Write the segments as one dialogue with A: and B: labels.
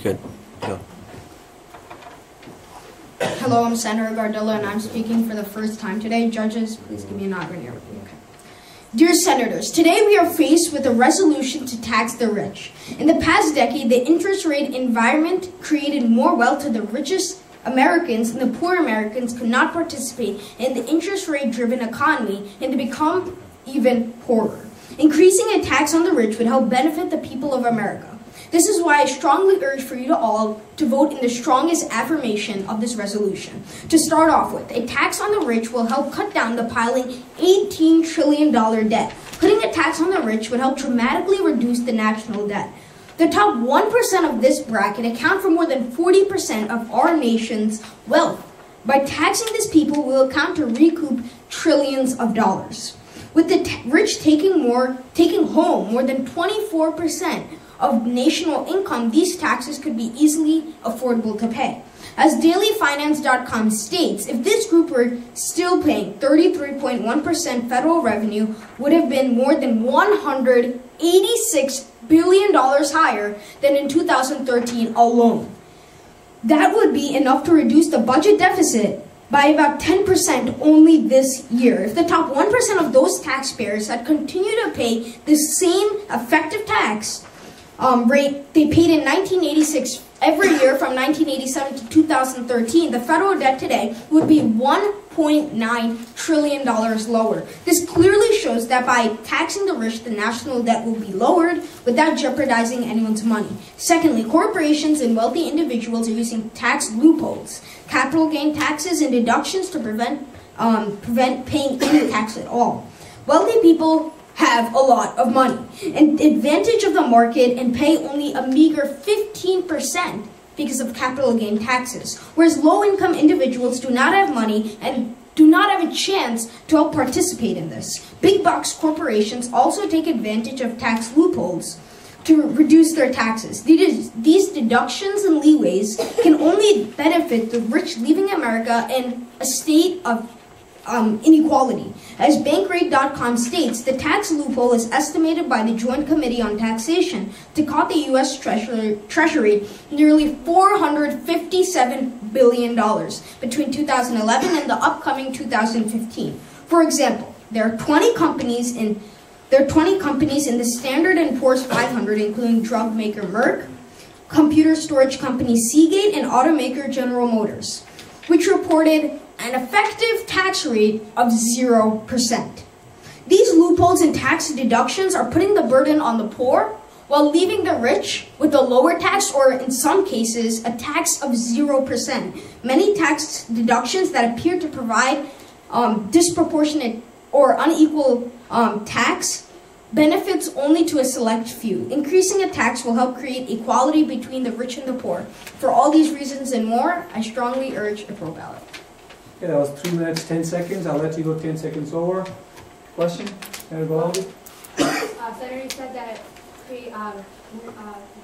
A: Good. Go.
B: Hello, I'm Senator Gardella, and I'm speaking for the first time today. Judges, please give me a nod when you're ready. Okay. Dear Senators, today we are faced with a resolution to tax the rich. In the past decade, the interest rate environment created more wealth to the richest Americans, and the poor Americans could not participate in the interest rate-driven economy and to become even poorer. Increasing a tax on the rich would help benefit the people of America. This is why I strongly urge for you all to vote in the strongest affirmation of this resolution. To start off with, a tax on the rich will help cut down the piling $18 trillion debt. Putting a tax on the rich would help dramatically reduce the national debt. The top 1% of this bracket account for more than 40% of our nation's wealth. By taxing these people, we will account to recoup trillions of dollars. With the rich taking home more than 24% of national income, these taxes could be easily affordable to pay. As dailyfinance.com states, if this group were still paying 33.1% federal revenue, would have been more than $186 billion higher than in 2013 alone. That would be enough to reduce the budget deficit by about 10% only this year. If the top 1% of those taxpayers had continued to pay the same effective tax rate they paid in 1986 every year from 1987 to 2013, the federal debt today would be $1.9 trillion lower. This clearly shows that by taxing the rich, the national debt will be lowered without jeopardizing anyone's money. Secondly, corporations and wealthy individuals are using tax loopholes, capital gain taxes, and deductions to prevent paying any tax at all. Wealthy people have a lot of money and advantage of the market and pay only a meager 15% because of capital gain taxes, whereas low-income individuals do not have money and do not have a chance to help participate in this. Big box corporations also take advantage of tax loopholes to reduce their taxes. These deductions and leeways can only benefit the rich, leaving America in a state of inequality. As Bankrate.com states, the tax loophole is estimated by the Joint Committee on Taxation to cost the U.S. Treasury nearly $457 billion between 2011 and the upcoming 2015. For example, there are 20 companies in the Standard & Poor's 500, including drug maker Merck, computer storage company Seagate, and automaker General Motors, which reported an effective tax rate of 0%. These loopholes and tax deductions are putting the burden on the poor while leaving the rich with a lower tax, or in some cases, a tax of 0%. Many tax deductions that appear to provide disproportionate or unequal tax benefits only to a select few. Increasing a tax will help create equality between the rich and the poor. For all these reasons and more, I strongly urge a pro ballot.
C: Okay, that was 3 minutes, 10 seconds. I'll let you go 10 seconds over. Question? Senator Golombia?
D: Senator, you said that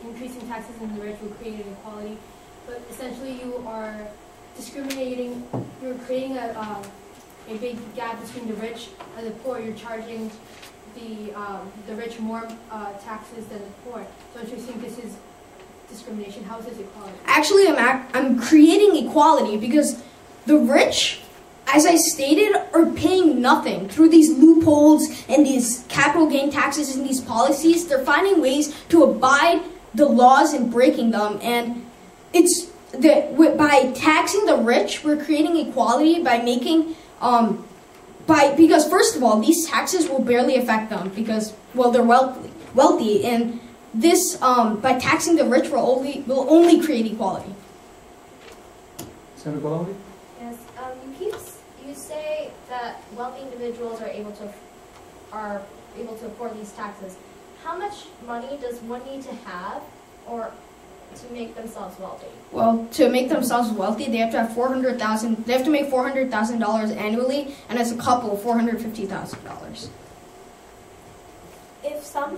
D: increasing taxes in the rich will create inequality, but essentially you are discriminating, you're creating a big gap between the rich and the poor. You're charging the rich more taxes than the poor. Don't you think this is discrimination? How is this equality?
B: Actually, I'm creating equality because the rich, as I stated, are paying nothing through these loopholes and these capital gain taxes and these policies. They're finding ways to abide the laws and breaking them. And by taxing the rich, we're creating equality by making because first of all, these taxes will barely affect them because, well, they're wealthy, and this by taxing the rich will only create equality.
C: Senator Golombia?
E: Yes, you say that wealthy individuals are able to afford these taxes. How much money does one need to have, or to make themselves wealthy?
B: Well, to make themselves wealthy, they have to have $400,000. They have to make $400,000 annually, and as a couple, $450,000.
F: If some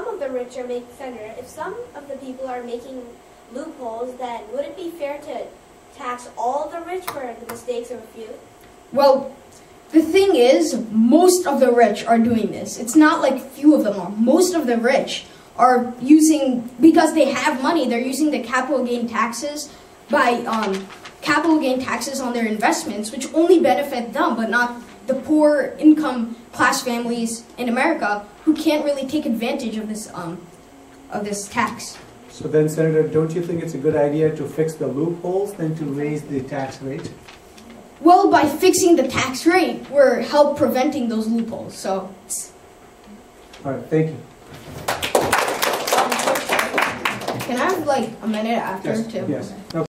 F: of the rich are making, Senator, if some of the people are making loopholes, then would it be fair to tax all the rich for the mistakes of a few?
B: Well, the thing is, most of the rich are doing this. It's not like few of them are. Most of the rich are using, because they have money, they're using the capital gain taxes capital gain taxes on their investments, which only benefit them, but not the poor income class families in America who can't really take advantage of this tax.
C: So then, Senator, don't you think it's a good idea to fix the loopholes than to raise the tax rate?
B: Well, by fixing the tax rate, we're help preventing those loopholes. So,
C: All right, thank you.
B: can I have like a minute after
C: Yes,
B: to?
C: yes.